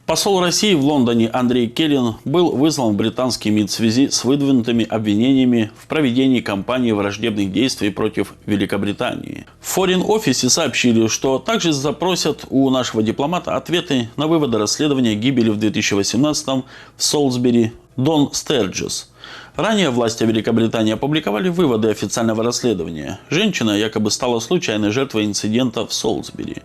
Посол России в Лондоне Андрей Келлин был вызван в британский МИД в связи с выдвинутыми обвинениями в проведении кампании враждебных действий против Великобритании. В Foreign Office сообщили, что также запросят у нашего дипломата ответы на выводы расследования гибели в 2018 в Солсбери Дон Стерджес. Ранее власти Великобритании опубликовали выводы официального расследования. Женщина якобы стала случайной жертвой инцидента в Солсбери.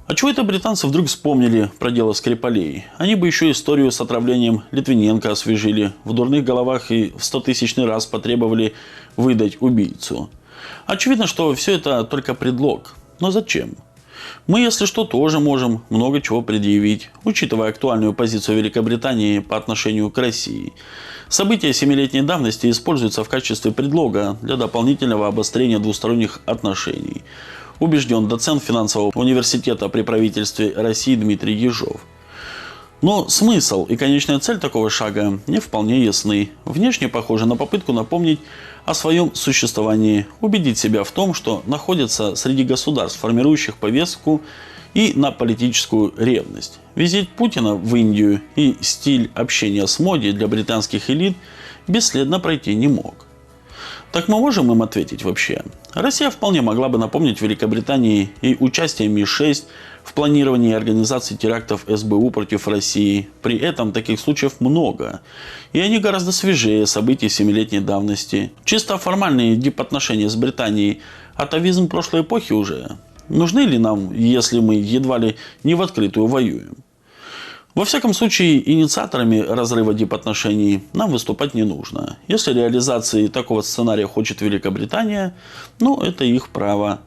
А чего это британцы вдруг вспомнили про дело Скрипалей? Они бы еще историю с отравлением Литвиненко освежили, в дурных головах и в 100-тысячный раз потребовали выдать убийцу. Очевидно, что все это только предлог. Но зачем? Мы, если что, тоже можем много чего предъявить, учитывая актуальную позицию Великобритании по отношению к России. События семилетней давности используются в качестве предлога для дополнительного обострения двусторонних отношений. Убежден доцент финансового университета при правительстве России Дмитрий Ежов. Но смысл и конечная цель такого шага не вполне ясны. Внешне похоже на попытку напомнить о своем существовании, убедить себя в том, что находится среди государств, формирующих повестку и на политическую ревность. Визит Путина в Индию и стиль общения с Моди для британских элит бесследно пройти не мог. Так мы можем им ответить вообще? Россия вполне могла бы напомнить Великобритании и участие Ми-6 в планировании и организации терактов СБУ против России. При этом таких случаев много. И они гораздо свежее событий семилетней давности. Чисто формальные дипотношения с Британией – атовизм прошлой эпохи уже. Нужны ли нам, если мы едва ли не в открытую воюем? Во всяком случае, инициаторами разрыва дипотношений нам выступать не нужно. Если реализации такого сценария хочет Великобритания, это их право.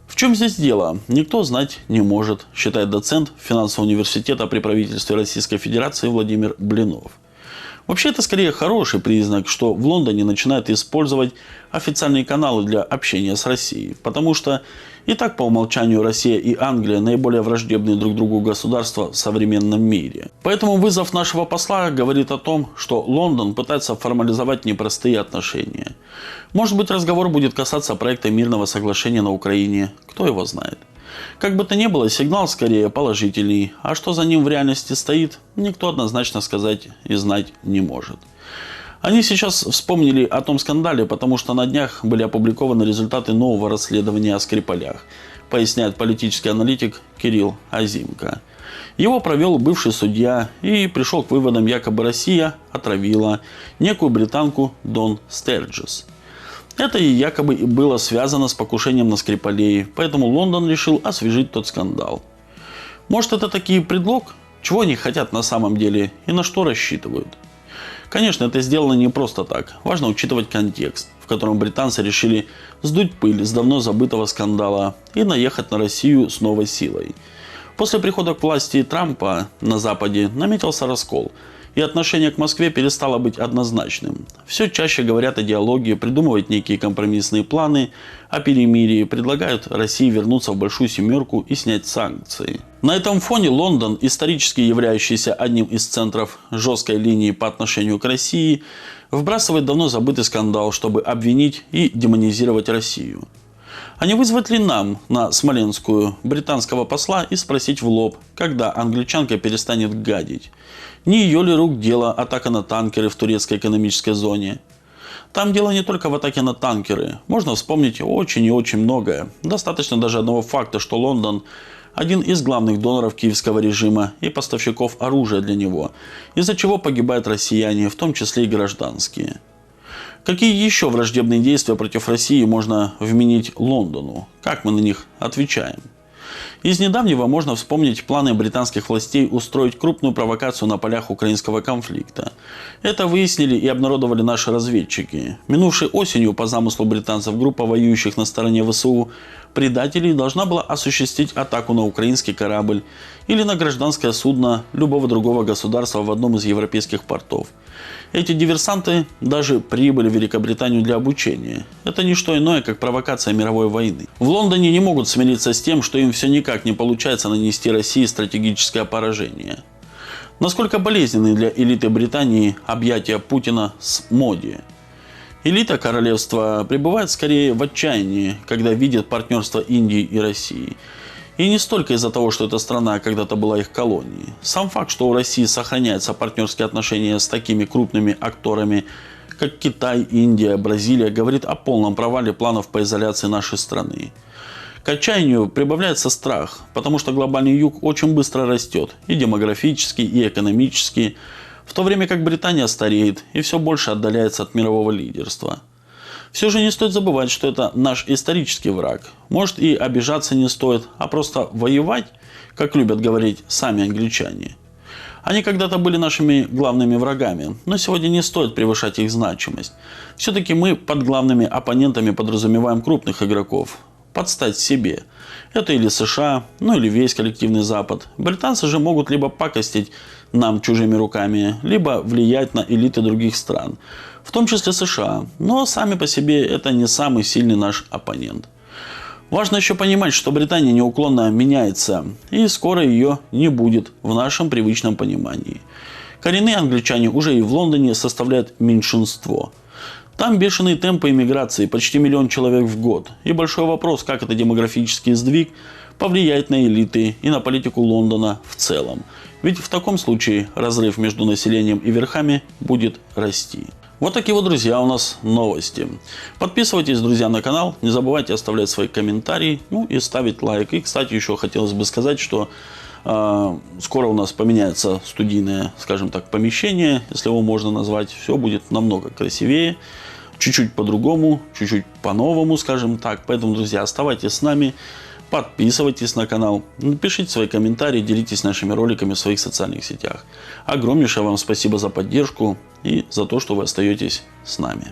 В чем здесь дело, никто знать не может, считает доцент финансового университета при правительстве Российской Федерации Владимир Блинов. Вообще, это скорее хороший признак, что в Лондоне начинают использовать официальные каналы для общения с Россией. Потому что и так по умолчанию Россия и Англия наиболее враждебные друг другу государства в современном мире. Поэтому вызов нашего посла говорит о том, что Лондон пытается формализовать непростые отношения. Может быть, разговор будет касаться проекта мирного соглашения на Украине. Кто его знает. Как бы то ни было, сигнал скорее положительный, а что за ним в реальности стоит, никто однозначно сказать и знать не может. Они сейчас вспомнили о том скандале, потому что на днях были опубликованы результаты нового расследования о Скрипалях, поясняет политический аналитик Кирилл Азимко. Его провел бывший судья и пришел к выводам, якобы Россия отравила некую британку Дон Стерджес. Это и якобы было связано с покушением на Скрипалей, поэтому Лондон решил освежить тот скандал. Может, это таки предлог? Чего они хотят на самом деле и на что рассчитывают? Конечно, это сделано не просто так. Важно учитывать контекст, в котором британцы решили сдуть пыль с давно забытого скандала и наехать на Россию с новой силой. После прихода к власти Трампа на Западе наметился раскол, и отношение к Москве перестало быть однозначным. Все чаще говорят о диалоге, придумывают некие компромиссные планы о перемирии, предлагают России вернуться в Большую Семерку и снять санкции. На этом фоне Лондон, исторически являющийся одним из центров жесткой линии по отношению к России, вбрасывает давно забытый скандал, чтобы обвинить и демонизировать Россию. А не вызвать ли нам на Смоленскую британского посла и спросить в лоб, когда англичанка перестанет гадить? Не ее ли рук дело атака на танкеры в турецкой экономической зоне? Там дело не только в атаке на танкеры. Можно вспомнить очень и очень многое. Достаточно даже одного факта, что Лондон – один из главных доноров киевского режима и поставщиков оружия для него, из-за чего погибают россияне, в том числе и гражданские. Какие еще враждебные действия против России можно вменить Лондону? Как мы на них отвечаем? Из недавнего можно вспомнить планы британских властей устроить крупную провокацию на полях украинского конфликта. Это выяснили и обнародовали наши разведчики. Минувшей осенью, по замыслу британцев, группа воюющих на стороне ВСУ предателей должна была осуществить атаку на украинский корабль или на гражданское судно любого другого государства в одном из европейских портов. Эти диверсанты даже прибыли в Великобританию для обучения. Это не что иное, как провокация мировой войны. В Лондоне не могут смириться с тем, что им все никак не получается нанести России стратегическое поражение. Насколько болезненны для элиты Британии объятия Путина с Моди? Элита королевства пребывает скорее в отчаянии, когда видит партнерство Индии и России. И не столько из-за того, что эта страна когда-то была их колонией. Сам факт, что у России сохраняются партнерские отношения с такими крупными акторами, как Китай, Индия, Бразилия, говорит о полном провале планов по изоляции нашей страны. К отчаянию прибавляется страх, потому что глобальный юг очень быстро растет, и демографически, и экономически, в то время как Британия стареет и все больше отдаляется от мирового лидерства. Все же не стоит забывать, что это наш исторический враг. Может, и обижаться не стоит, а просто воевать, как любят говорить сами англичане. Они когда-то были нашими главными врагами, но сегодня не стоит превышать их значимость. Все-таки мы под главными оппонентами подразумеваем крупных игроков. Подстать себе. Это или США, ну или весь коллективный Запад. Британцы же могут либо пакостить нам чужими руками, либо влиять на элиты других стран, в том числе США. Но сами по себе это не самый сильный наш оппонент. Важно еще понимать, что Британия неуклонно меняется, и скоро ее не будет в нашем привычном понимании. Коренные англичане уже и в Лондоне составляют меньшинство. Там бешеные темпы иммиграции, почти 1 миллион человек в год. И большой вопрос, как этот демографический сдвиг повлияет на элиты и на политику Лондона в целом. Ведь в таком случае разрыв между населением и верхами будет расти. Вот такие вот, друзья, у нас новости. Подписывайтесь, друзья, на канал. Не забывайте оставлять свои комментарии, ну и ставить лайк. И, кстати, еще хотелось бы сказать, что скоро у нас поменяется студийное, скажем так, помещение, если его можно назвать. Все будет намного красивее, чуть-чуть по-другому, чуть-чуть по-новому, скажем так. Поэтому, друзья, оставайтесь с нами, подписывайтесь на канал, пишите свои комментарии, делитесь нашими роликами в своих социальных сетях. Огромнейшее вам спасибо за поддержку и за то, что вы остаетесь с нами.